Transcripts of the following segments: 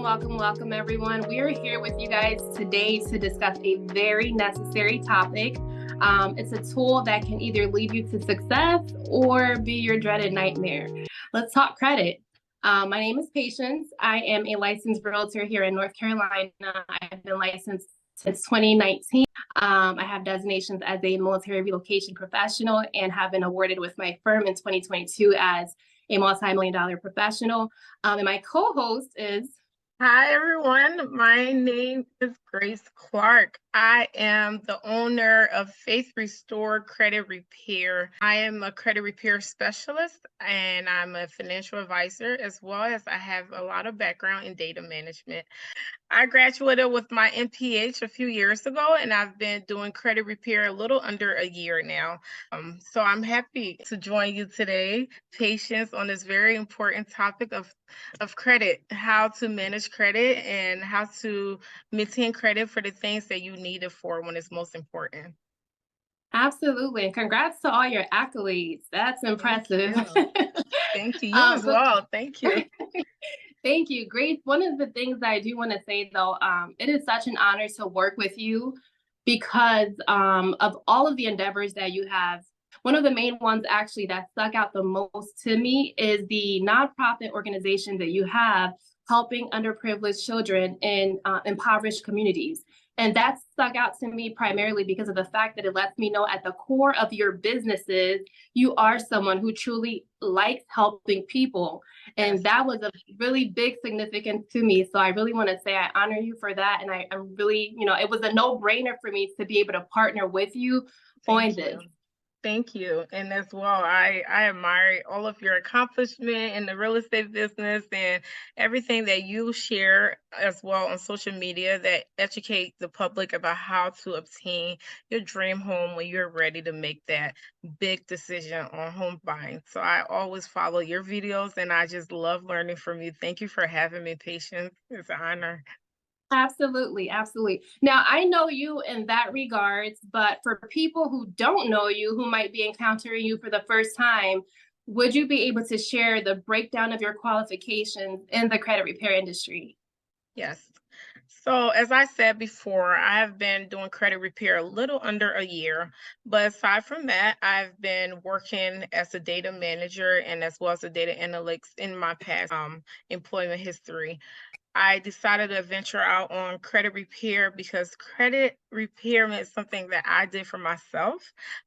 welcome, everyone. We are here with you guys today to discuss a very necessary topic. It's a tool that can either lead you to success or be your dreaded nightmare. Let's talk credit. My name is Patience. I am a licensed realtor here in North Carolina. I've been licensed since 2019. I have designations as a military relocation professional and have been awarded with my firm in 2022 as a multi-million-dollar professional. And my co-host is... Hi, everyone. My name is Grace Clark. I am the owner of Faith Restore Credit Repair. I am a credit repair specialist and I'm a financial advisor, as well as I have a lot of background in data management. I graduated with my MPH a few years ago, and I've been doing credit repair a little under a year now. So I'm happy to join you today, Patience, on this very important topic of credit, how to manage credit and how to maintain credit for the things that you need it for when it's most important. Absolutely. And congrats to all your accolades. That's impressive. Thank you. You as well. Thank you. Thank you. Great. One of the things that I do want to say, though, it is such an honor to work with you because of all of the endeavors that you have. One of the main ones actually that stuck out the most to me is the nonprofit organization that you have helping underprivileged children in impoverished communities. And that stuck out to me primarily because of the fact that it lets me know at the core of your businesses, you are someone who truly likes helping people. And that was a really big significance to me. So I really want to say I honor you for that. And I really, it was a no-brainer for me to be able to partner with you on this. Thank you. And as well, I admire all of your accomplishment in the real estate business and everything that you share as well on social media that educate the public about how to obtain your dream home when you're ready to make that big decision on home buying. So I always follow your videos and I just love learning from you. Thank you for having me, Patience. It's an honor. Absolutely, absolutely. Now, I know you in that regards, but for people who don't know you, who might be encountering you for the first time, would you be able to share the breakdown of your qualifications in the credit repair industry? Yes. So as I said before, I have been doing credit repair a little under a year, but aside from that, I've been working as a data manager and as well as a data analytics in my past employment history. I decided to venture out on credit repair because credit repair is something that I did for myself.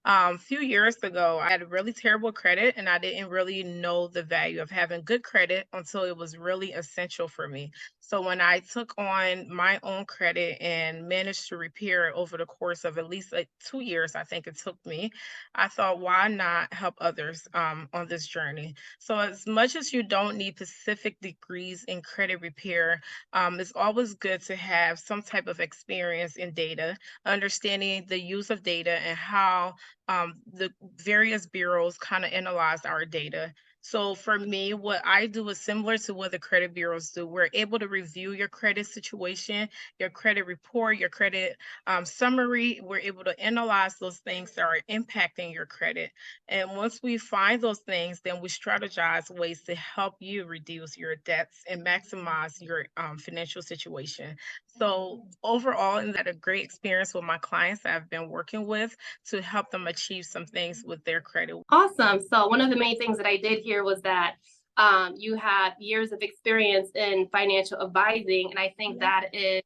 A few years ago, I had a really terrible credit and I didn't really know the value of having good credit until it was really essential for me. So when I took on my own credit and managed to repair it over the course of at least like 2 years, I think it took me, I thought, why not help others on this journey? So as much as you don't need specific degrees in credit repair, it's always good to have some type of experience in data, understanding the use of data and how the various bureaus kind of analyze our data. So for me, what I do is similar to what the credit bureaus do. We're able to review your credit situation, your credit report, your credit summary. We're able to analyze those things that are impacting your credit. And once we find those things, then we strategize ways to help you reduce your debts and maximize your financial situation. So overall, and that a great experience with my clients that I've been working with to help them achieve some things with their credit. Awesome. So one of the main things that I did here was that you have years of experience in financial advising, and I think that is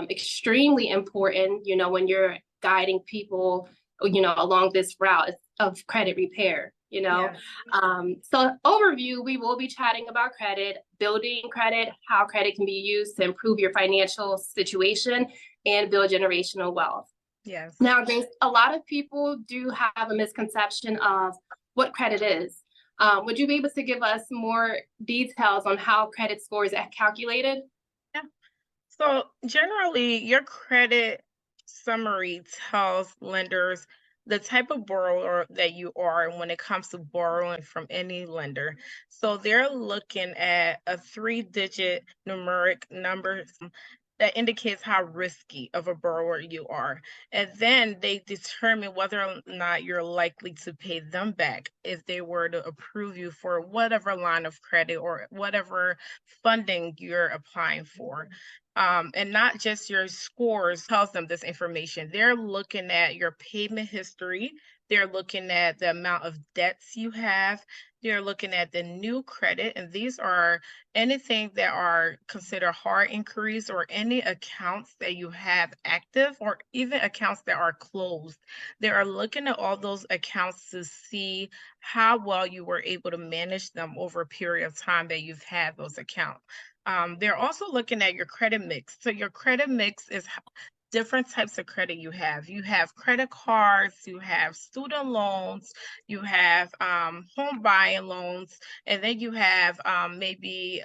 extremely important, when you're guiding people, along this route of credit repair. So overview, we will be chatting about credit, building credit, how credit can be used to improve your financial situation and build generational wealth. Yes. Now, a lot of people do have a misconception of what credit is. Would you be able to give us more details on how credit scores are calculated? Yeah. So generally, your credit summary tells lenders the type of borrower that you are when it comes to borrowing from any lender. So they're looking at a 3-digit numeric number that indicates how risky of a borrower you are. And then they determine whether or not you're likely to pay them back if they were to approve you for whatever line of credit or whatever funding you're applying for. And not just your scores tells them this information. They're looking at your payment history. They're looking at the amount of debts you have. They're looking at the new credit, and these are anything that are considered hard inquiries or any accounts that you have active or even accounts that are closed. They are looking at all those accounts to see how well you were able to manage them over a period of time that you've had those accounts. They're also looking at your credit mix. So your credit mix is different types of credit you have. You have credit cards, you have student loans, you have home buying loans, and then you have maybe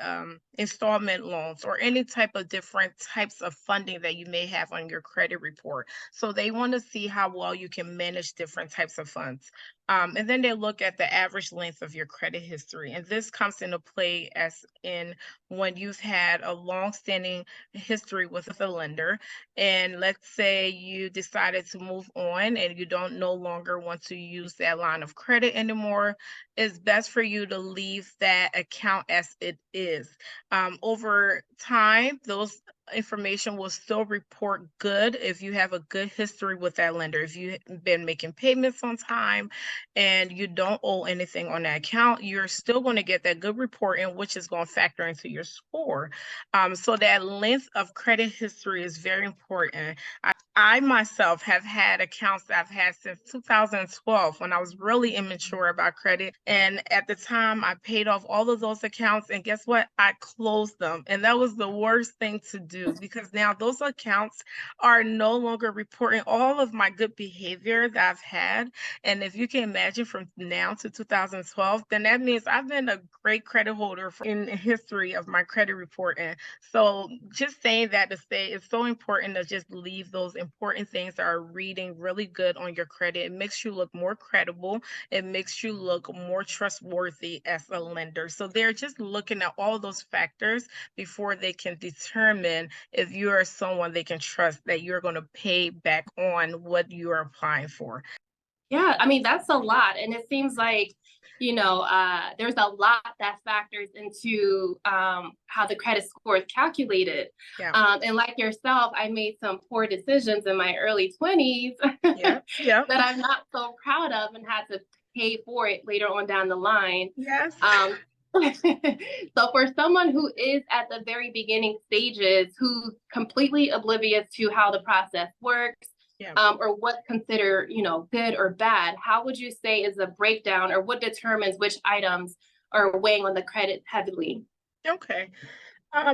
installment loans or any type of different types of funding that you may have on your credit report. So they want to see how well you can manage different types of funds. And then they look at the average length of your credit history. And this comes into play as in when you've had a long-standing history with a lender, and let's say you decided to move on and you don't no longer want to use that line of credit anymore, it's best for you to leave that account as it is. Over time, those information will still report good if you have a good history with that lender. If you've been making payments on time and you don't owe anything on that account, you're still going to get that good report, in which is going to factor into your score. So that length of credit history is very important. I myself have had accounts that I've had since 2012 when I was really immature about credit. And at the time, I paid off all of those accounts. And guess what? I closed them. And that was the worst thing to do, because now those accounts are no longer reporting all of my good behavior that I've had. And if you can imagine, from now to 2012, then that means I've been a great credit holder in history of my credit reporting. So just saying that to say it's so important to just leave those important things that are reading really good on your credit. It makes you look more credible. It makes you look more trustworthy as a lender. So they're just looking at all those factors before they can determine if you are someone they can trust that you're going to pay back on what you are applying for. Yeah, I mean, that's a lot. And it seems like, there's a lot that factors into how the credit score is calculated. Yeah. And like yourself, I made some poor decisions in my early 20s Yeah. Yeah. that I'm not so proud of and had to pay for it later on down the line. Yes. So for someone who is at the very beginning stages, who's completely oblivious to how the process works, Yeah. or what's considered, good or bad, how would you say is a breakdown, or what determines which items are weighing on the credit heavily? Okay.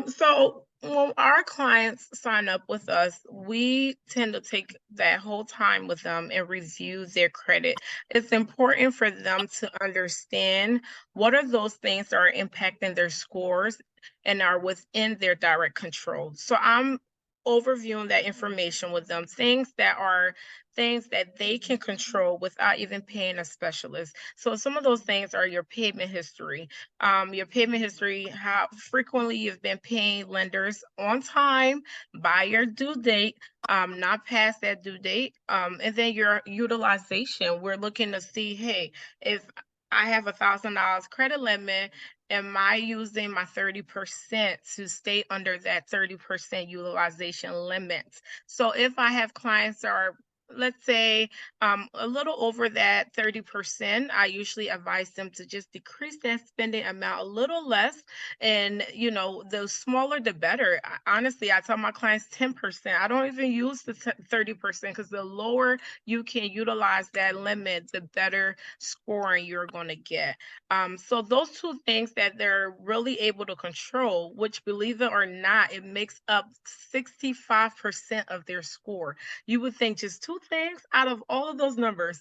So when our clients sign up with us, we tend to take that whole time with them and review their credit. It's important for them to understand what are those things that are impacting their scores and are within their direct control. So I'm overviewing that information with them, things that they can control without even paying a specialist. So some of those things are your payment history, how frequently you've been paying lenders on time, by your due date, not past that due date, and then your utilization. We're looking to see, hey, if I have $1,000 credit limit, am I using my 30% to stay under that 30% utilization limit? So if I have clients that are, let's say, a little over that 30%, I usually advise them to just decrease that spending amount a little less. And, the smaller, the better. Honestly, I tell my clients 10%. I don't even use the 30%, because the lower you can utilize that limit, the better scoring you're going to get. So those two things that they're really able to control, which, believe it or not, it makes up 65% of their score. You would think just two things out of all of those numbers,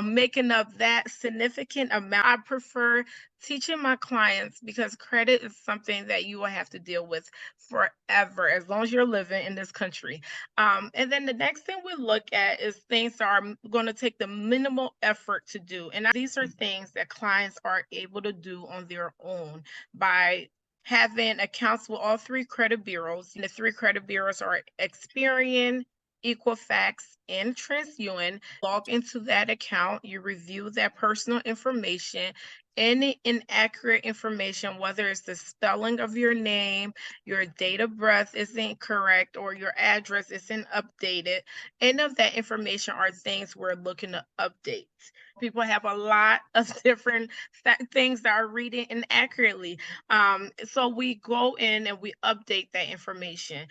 making up that significant amount. I prefer teaching my clients, because credit is something that you will have to deal with forever, as long as you're living in this country. And then the next thing we look at is things that are going to take the minimal effort to do. And these are things that clients are able to do on their own by having accounts with all three credit bureaus. And the three credit bureaus are Experian, Equifax, and TransUnion. Log into that account, you review that personal information. Any inaccurate information, whether it's the spelling of your name, your date of birth is incorrect, or your address isn't updated, any of that information are things we're looking to update. People have a lot of different things that are reading inaccurately. So we go in and we update that information.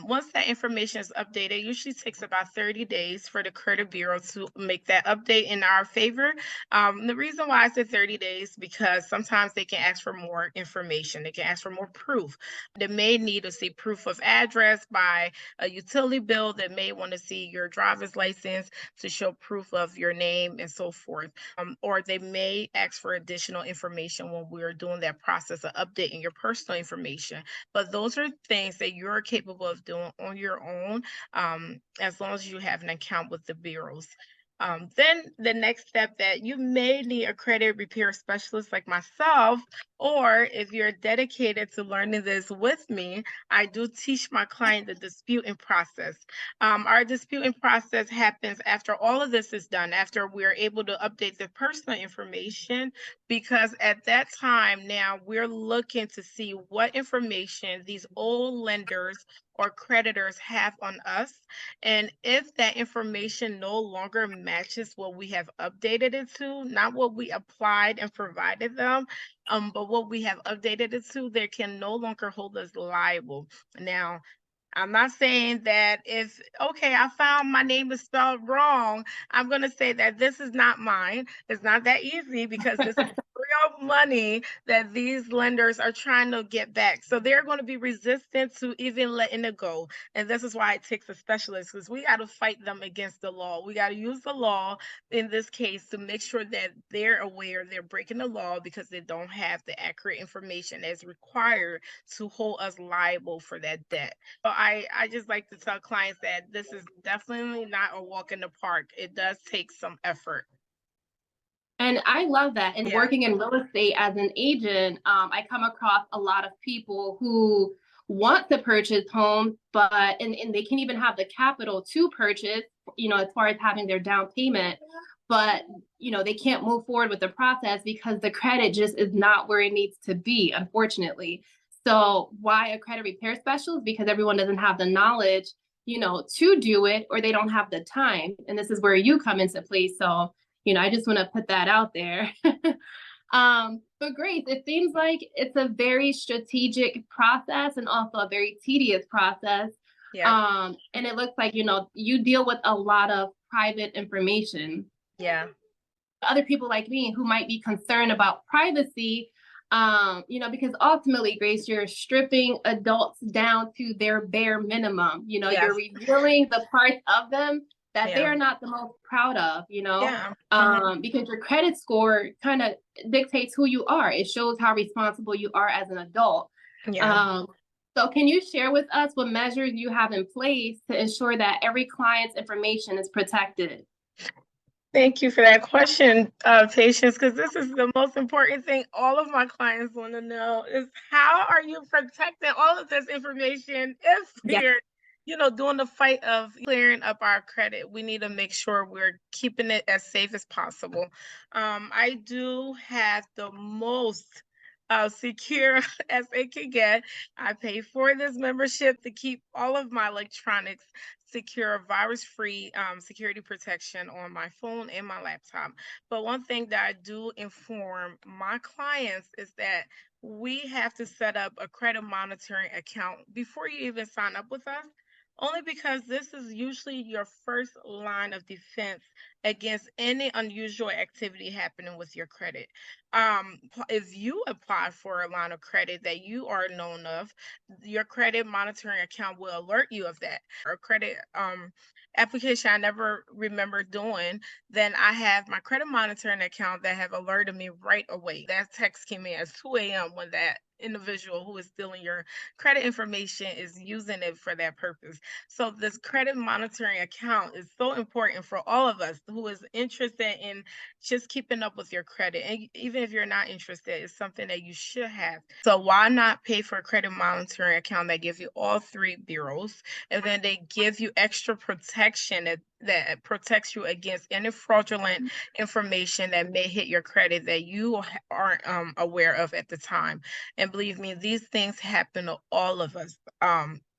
Once that information is updated, it usually takes about 30 days for the credit bureau to make that update in our favor. The reason why I said 30 days, because sometimes they can ask for more information. They can ask for more proof. They may need to see proof of address by a utility bill. They may want to see your driver's license to show proof of your name and so forth. Or they may ask for additional information when we're doing that process of updating your personal information. But those are things that you're capable of doing on your own, as long as you have an account with the bureaus. Then the next step, that you may need a credit repair specialist like myself, or if you're dedicated to learning this with me, I do teach my client the disputing process. Our disputing process happens after all of this is done, after we're able to update the personal information, because at that time now we're looking to see what information these old lenders or creditors have on us. And if that information no longer matches what we have updated it to, not what we applied and provided them, but what we have updated it to, they can no longer hold us liable. Now, I'm not saying that if, okay, I found my name is spelled wrong, I'm going to say that this is not mine. It's not that easy, because this is real money that these lenders are trying to get back. So they're going to be resistant to even letting it go. And this is why it takes a specialist, because we got to fight them against the law. We got to use the law in this case to make sure that they're aware they're breaking the law because they don't have the accurate information as required to hold us liable for that debt. So I just like to tell clients that this is definitely not a walk in the park. It does take some effort. And I love that. And Yeah. working in real estate as an agent, I come across a lot of people who want to purchase homes, but and they can even have the capital to purchase, as far as having their down payment, but they can't move forward with the process because the credit just is not where it needs to be, unfortunately. So why a credit repair specialist? Because everyone doesn't have the knowledge, to do it, or they don't have the time. And this is where you come into place. So I just want to put that out there. But Grace, it seems like it's a very strategic process and also a very tedious process. Yeah. And it looks like, you deal with a lot of private information. Yeah. Other people like me who might be concerned about privacy, because ultimately, Grace, you're stripping adults down to their bare minimum. Yes. You're revealing the parts of them that they Yeah. are not the most proud of, Yeah. because your credit score kind of dictates who you are. It shows how responsible you are as an adult. Yeah. So can you share with us what measures you have in place to ensure that every client's information is protected? Thank you for that question, Patience, because this is the most important thing all of my clients want to know is, how are you protecting all of this information if we're doing the fight of clearing up our credit? We need to make sure we're keeping it as safe as possible. I do have the most secure as it can get. I pay for this membership to keep all of my electronics secure, virus-free security protection on my phone and my laptop. But one thing that I do inform my clients is that we have to set up a credit monitoring account before you even sign up with us, only because this is usually your first line of defense against any unusual activity happening with your credit. If you apply for a line of credit that you are known of, your credit monitoring account will alert you of that. Or credit application I never remember doing, then I have my credit monitoring account that have alerted me right away. That text came in at 2 a.m. when that individual who is stealing your credit information is using it for that purpose. So this credit monitoring account is so important for all of us who is interested in just keeping up with your credit. And even if you're not interested, it's something that you should have. So why not pay for a credit monitoring account that gives you all three bureaus, and then they give you extra protection that protects you against any fraudulent information that may hit your credit that you aren't aware of at the time. And believe me, these things happen to all of us.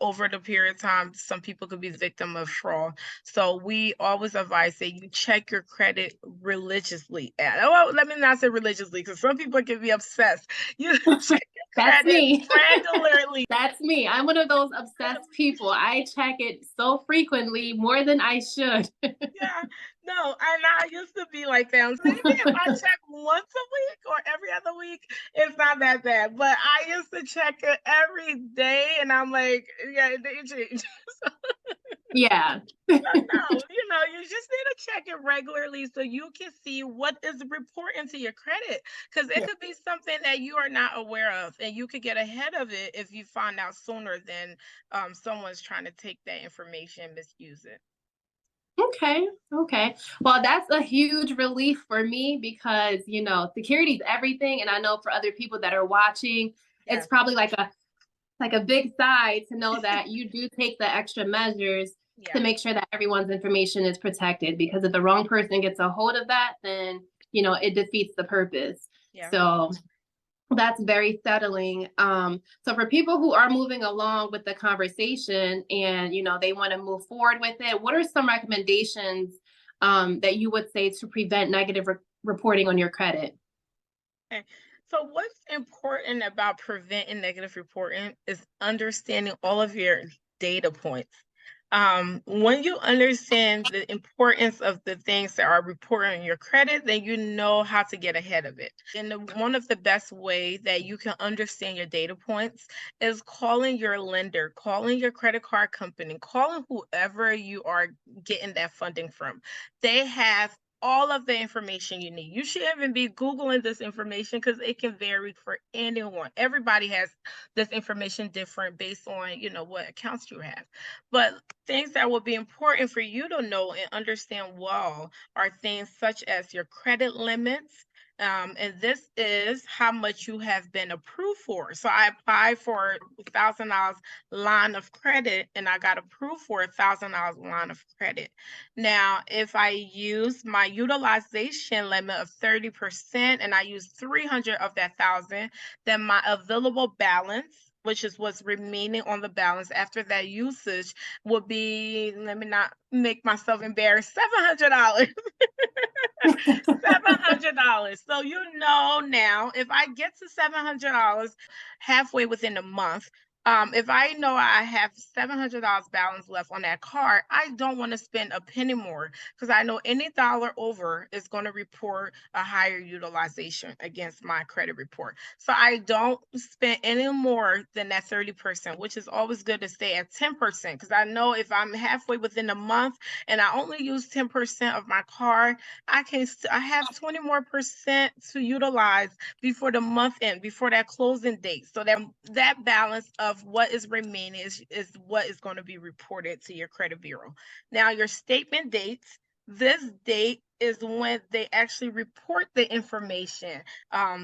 Over the period of time, some people could be victim of fraud. So we always advise that you check your credit religiously. Well, let me not say religiously, because some people can be obsessed. You check your That's credit me. regularly. That's me. I'm one of those obsessed people. I check it so frequently, more than I should. Yeah, no, and I used to be like that. Maybe if I check once a week or every other week, it's not that bad. But I used to check it every day, and I'm like, yeah, it changed. Yeah. No, you just need to check it regularly so you can see what is reporting to your credit. Because it Yeah. could be something that you are not aware of, and you could get ahead of it if you find out sooner than someone's trying to take that information and misuse it. Okay. Okay. Well, that's a huge relief for me because, security is everything. And I know for other people that are watching, it's Yes. probably like a big sigh to know that you do take the extra measures to Yeah. make sure that everyone's information is protected, because if the wrong person gets a hold of that, then it defeats the purpose. Yeah. So that's very settling. So for people who are moving along with the conversation and they want to move forward with it, what are some recommendations that you would say to prevent negative reporting on your credit? Okay. So what's important about preventing negative reporting is understanding all of your data points. When you understand the importance of the things that are reported on your credit, then you know how to get ahead of it. And one of the best way that you can understand your data points is calling your lender, calling your credit card company, calling whoever you are getting that funding from. They have all of the information you need. You shouldn't even be Googling this information because it can vary for anyone. Everybody has this information different based on, what accounts you have. But things that will be important for you to know and understand well are things such as your credit limits. And this is how much you have been approved for. So I applied for $1,000 line of credit and I got approved for $1,000 line of credit. Now, if I use my utilization limit of 30% and I use 300 of that 1,000, then my available balance, which is what's remaining on the balance after that usage, would be, let me not make myself embarrassed, $700. $700. So now, if I get to $700 halfway within a month, if I know I have $700 balance left on that card, I don't want to spend a penny more because I know any dollar over is going to report a higher utilization against my credit report. So I don't spend any more than that 30%, which is always good to stay at 10% because I know if I'm halfway within a month and I only use 10% of my card, I have 20 more percent to utilize before the month end, before that closing date. So that balance of what is remaining is what is going to be reported to your credit bureau. Now, your statement dates, this date is when they actually report the information,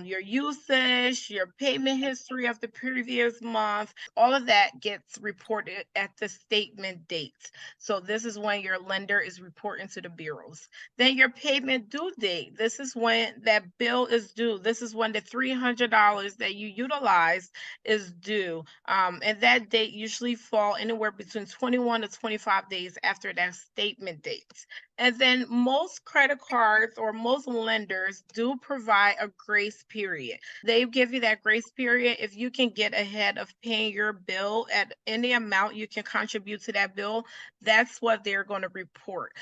your usage, your payment history of the previous month, all of that gets reported at the statement date. So this is when your lender is reporting to the bureaus. Then your payment due date. This is when that bill is due. This is when the $300 that you utilized is due. And that date usually fall anywhere between 21 to 25 days after that statement date. And then most credit cards or most lenders do provide a grace period. They give you that grace period if you can get ahead of paying your bill at any amount you can contribute to that bill. That's what they're going to report.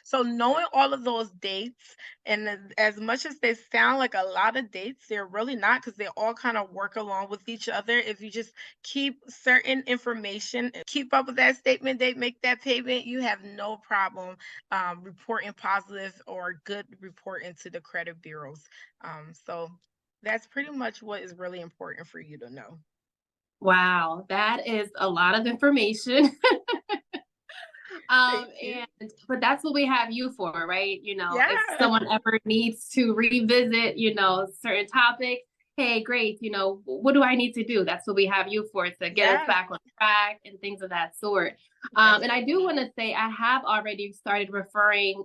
So knowing all of those dates, and as much as they sound like a lot of dates, they're really not because they all kind of work along with each other. If you just keep certain information, keep up with that statement date, make that payment, you have no problem reporting positive or good reporting to the credit bureaus. So That's pretty much what is really important for you to know. Wow, that is a lot of information. Thank you. And but that's what we have you for, right? If Yeah. someone ever needs to revisit, certain topics, hey, great, what do I need to do? That's what we have you for, to get us Yeah, back on track and things of that sort. And I do definitely. want to say I have already started referring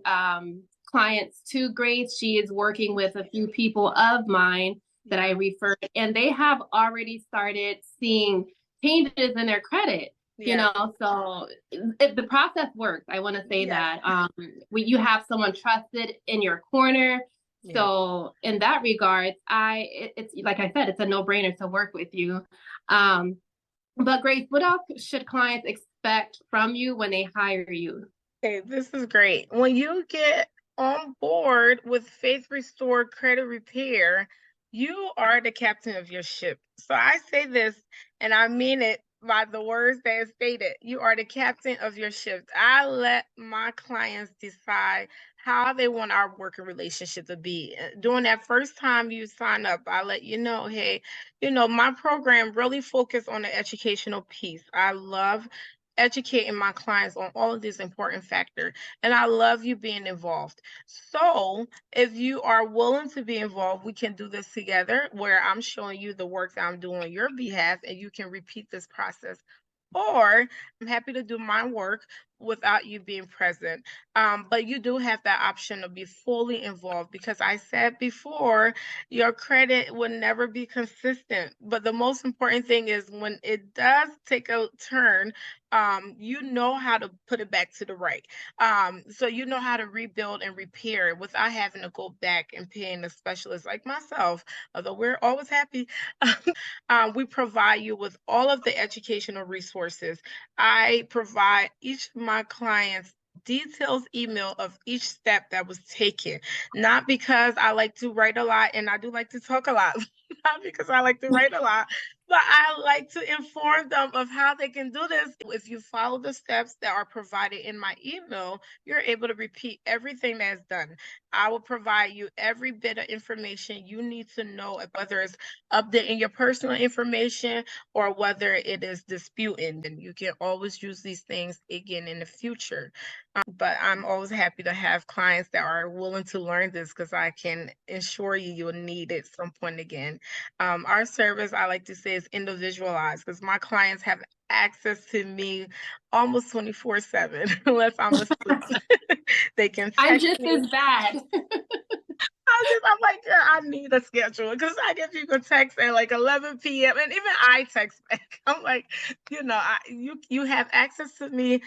clients to Grace. She is working with a few people of mine that I Yeah. referred, and they have already started seeing changes in their credit. Yeah. So the process works. I want to say Yes. that you have someone trusted in your corner. Yeah. So in that regard, it's like I said, it's a no-brainer to work with you. Um, but Grace, what else should clients expect from you when they hire you? Okay, this is great. When you get on board with Faith Restored Credit Repair, you are the captain of your ship. So I say this, and I mean it by the words that is stated. You are the captain of your ship. I let my clients decide how they want our working relationship to be. During that first time you sign up, I let you know, hey, my program really focus on the educational piece. I love educating my clients on all of these important factors. And I love you being involved. So if you are willing to be involved, we can do this together where I'm showing you the work that I'm doing on your behalf and you can repeat this process. Or I'm happy to do my work without you being present. But you do have that option to be fully involved because I said before, your credit will never be consistent. But the most important thing is when it does take a turn, you know how to put it back to the right. So you know how to rebuild and repair it without having to go back and paying a specialist like myself, although we're always happy. We provide you with all of the educational resources. I provide each of my clients details email of each step that was taken, not because I like to write a lot and I do like to talk a lot, not because I like to write a lot, but I like to inform them of how they can do this. If you follow the steps that are provided in my email, you're able to repeat everything that's done. I will provide you every bit of information you need to know, whether it's updating your personal information or whether it is disputing. And you can always use these things again in the future. But I'm always happy to have clients that are willing to learn this because I can ensure you'll need it some point again. Our service, I like to say, is individualized because my clients have access to me almost 24/7, unless I'm asleep. They can I'm text just me. as bad. I'm like, "Yeah, I need a schedule because I get people text at like 11 p.m. and even I text back. I'm like, you have access to me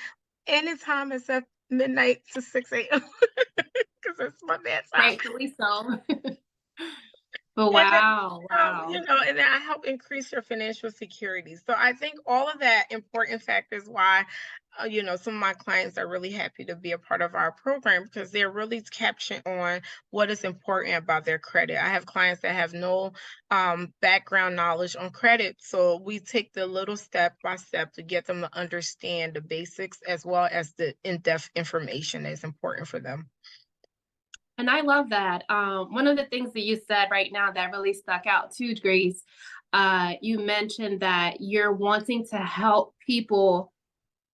anytime except midnight to 6 a.m. because it's my bedtime. Rightfully so. But And then, wow, wow. and then I help increase your financial security. So I think all of that important factors why, some of my clients are really happy to be a part of our program because they're really capturing on what is important about their credit. I have clients that have no background knowledge on credit. So we take the little step by step to get them to understand the basics as well as the in-depth information that's important for them. And I love that. One of the things that you said right now that really stuck out too, Grace, you mentioned that you're wanting to help people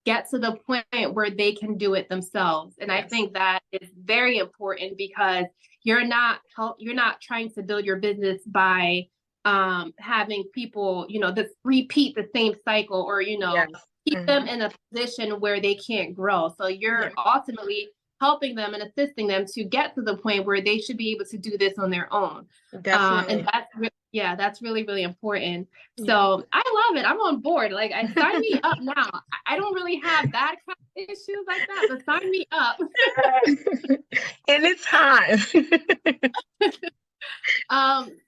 get to the point where they can do it themselves. And I Yes. think that is very important because you're not trying to build your business by having people, repeat the same cycle or, Yes. keep them Hmm. in a position where they can't grow. So Yeah, you're ultimately helping them and assisting them to get to the point where they should be able to do this on their own. And definitely. yeah, that's really, really important. Yeah. So I love it. I'm on board. Like, I sign me up now. I don't really have that kind of issues like that, but sign me up. Anytime.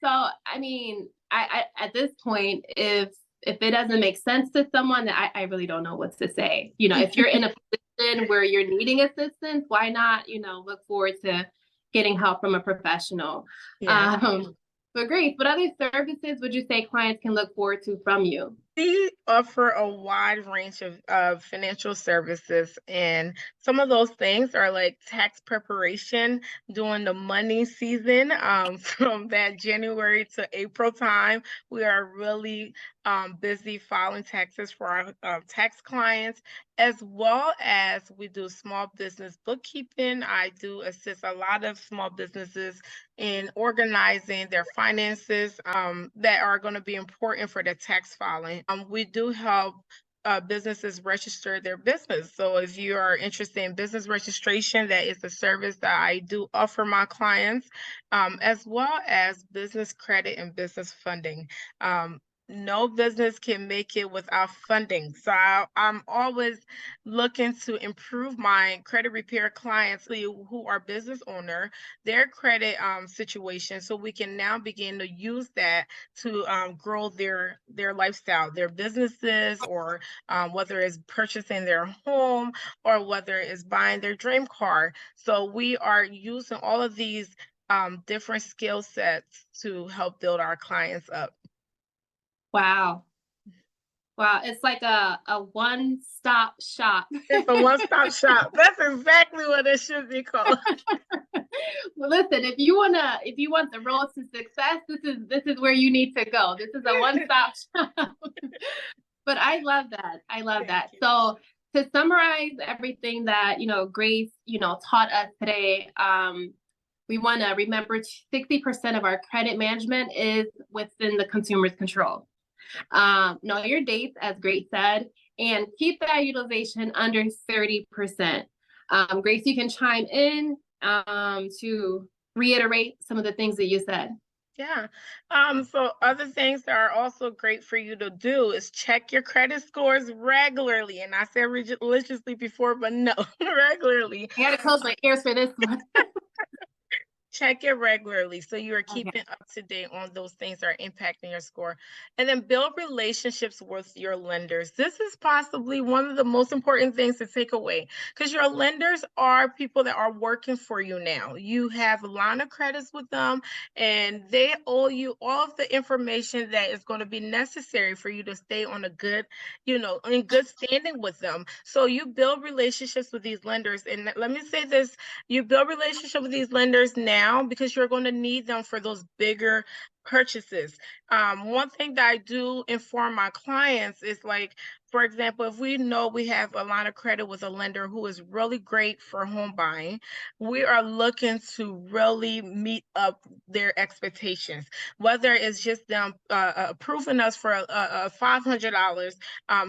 So I mean, I at this point, if it doesn't make sense to someone, I really don't know what to say. If you're in a position where you're needing assistance, why not, look forward to getting help from a professional. Yeah. But Grace, what other services would you say clients can look forward to from you? We offer a wide range of financial services, and some of those things are like tax preparation during the money season. From that January to April time, we are really busy filing taxes for our tax clients, as well as we do small business bookkeeping. I do assist a lot of small businesses in organizing their finances that are going to be important for the tax filing. We do help businesses register their business. So if you are interested in business registration, that is a service that I do offer my clients, as well as business credit and business funding. No business can make it without funding. So I'm always looking to improve my credit repair clients who are business owner, their credit situation, so we can now begin to use that to grow their lifestyle, their businesses, or whether it's purchasing their home or whether it's buying their dream car. So we are using all of these different skill sets to help build our clients up. Wow. Wow. It's like a one-stop shop. It's a one-stop shop. That's exactly what it should be called. Well, listen, if you want the road to success, this is where you need to go. This is a one-stop shop. But I love that. I love that. So to summarize everything that, Grace, taught us today, we want to remember 60% of our credit management is within the consumer's control. Know your dates, as Grace said, and keep that utilization under 30%. Grace, you can chime in to reiterate some of the things that you said. Yeah. So other things that are also great for you to do is check your credit scores regularly. And I said religiously before, but no, regularly. I gotta close my ears for this one. Check it regularly so you are Okay. keeping up to date on those things that are impacting your score. And then build relationships with your lenders. This is possibly one of the most important things to take away, because your lenders are people that are working for you now. You have a line of credits with them, and they owe you all of the information that is going to be necessary for you to stay on a good, in good standing with them. So you build relationships with these lenders. And let me say this, you build relationship with these lenders now because you're going to need them for those bigger purchases. One thing that I do inform my clients is, like, for example, if we know we have a line of credit with a lender who is really great for home buying, we are looking to really meet up their expectations, whether it's just them approving us for a $500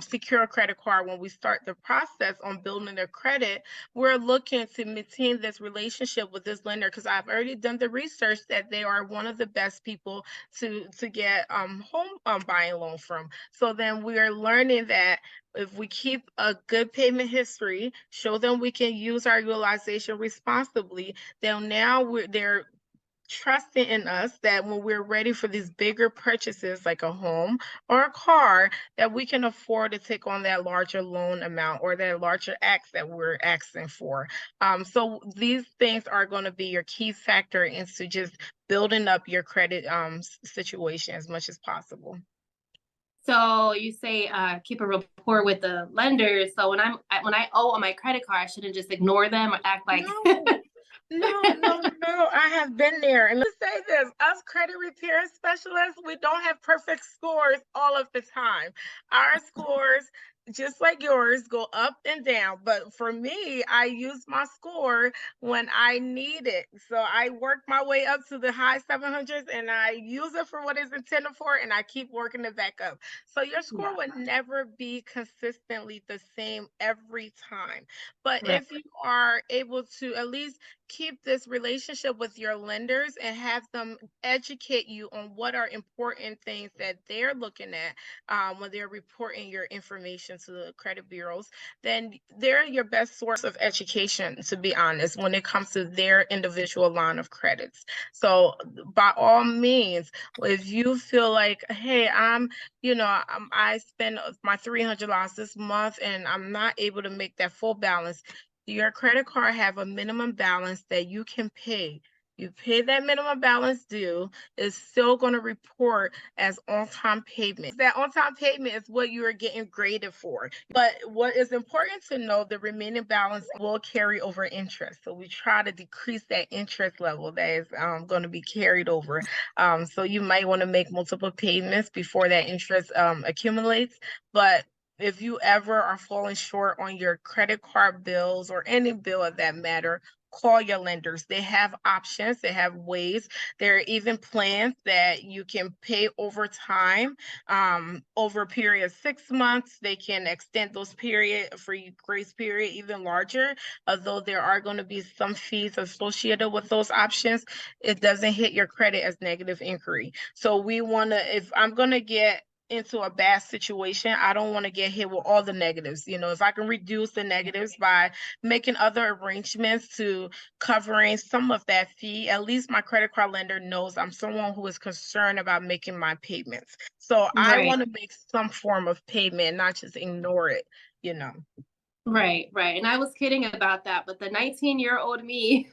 secure credit card when we start the process on building their credit. We're looking to maintain this relationship with this lender because I've already done the research that they are one of the best people to get home buying loan from. So then we are learning that if we keep a good payment history, show them we can use our utilization responsibly, then now they're trusting in us that when we're ready for these bigger purchases like a home or a car, that we can afford to take on that larger loan amount or that larger ask that we're asking for. So these things are going to be your key factor into just building up your credit situation as much as possible. So you say keep a rapport with the lenders. So when I owe on my credit card, I shouldn't just ignore them or act like No, I have been there. And let's say this, us credit repair specialists, we don't have perfect scores all of the time. Our scores, just like yours, go up and down. But for me, I use my score when I need it. So I work my way up to the high 700s and I use it for what it's intended for, and I keep working it back up. So your score would never be consistently the same every time. But Right. if you are able to at least keep this relationship with your lenders and have them educate you on what are important things that they're looking at when they're reporting your information to the credit bureaus, then they're your best source of education, to be honest, when it comes to their individual line of credits. So by all means, if you feel like, hey, I spend my $300 this month and I'm not able to make that full balance, your credit card have a minimum balance that you can pay You pay that minimum balance due, it's still going to report as on-time payment. That on-time payment is what you are getting graded for. But what is important to know, the remaining balance will carry over interest. So we try to decrease that interest level that is going to be carried over. So you might want to make multiple payments before that interest accumulates. But if you ever are falling short on your credit card bills or any bill of that matter, call your lenders. They have options, they have ways. There are even plans that you can pay over time, over a period of 6 months. They can extend those period for grace period even larger. Although there are going to be some fees associated with those options, it doesn't hit your credit as negative inquiry. So we want to, if I'm going to get into a bad situation, I don't want to get hit with all the negatives. If I can reduce the negatives by making other arrangements to covering some of that fee, at least my credit card lender knows I'm someone who is concerned about making my payments. So I Right. want to make some form of payment, not just ignore it. Right, right. And I was kidding about that, but the 19-year-old me,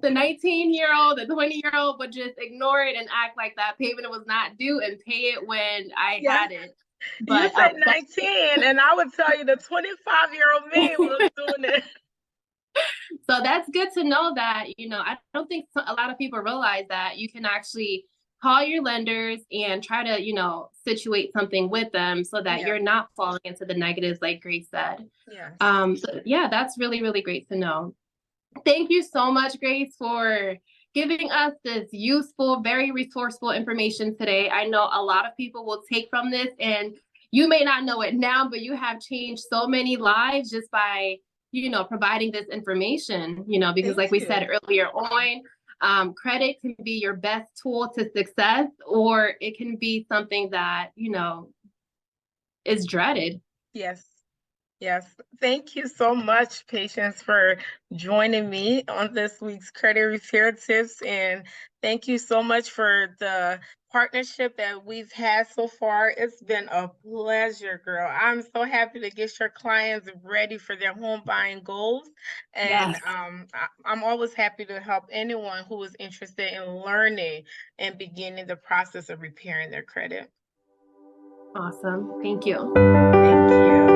the 19-year-old, the 20-year-old would just ignore it and act like that payment was not due and pay it when I Yeah. had it. You But said 19, and I would tell you the 25-year-old me was doing it. so that's good to know that, I don't think a lot of people realize that you can actually call your lenders and try to, situate something with them so that Yeah. you're not falling into the negatives, like Grace said. Yes. So yeah, that's really, really great to know. Thank you so much, Grace, for giving us this useful, very resourceful information today. I know a lot of people will take from this, and you may not know it now, but you have changed so many lives just by, providing this information, because Thank like we you. said earlier on, credit can be your best tool to success, or it can be something that, is dreaded. Yes. Yes. Thank you so much, Patience, for joining me on this week's Credit Repair Tips. And thank you so much for the partnership that we've had so far. It's been a pleasure, girl. I'm so happy to get your clients ready for their home buying goals. And Yes. I'm always happy to help anyone who is interested in learning and beginning the process of repairing their credit. Awesome. Thank you. Thank you.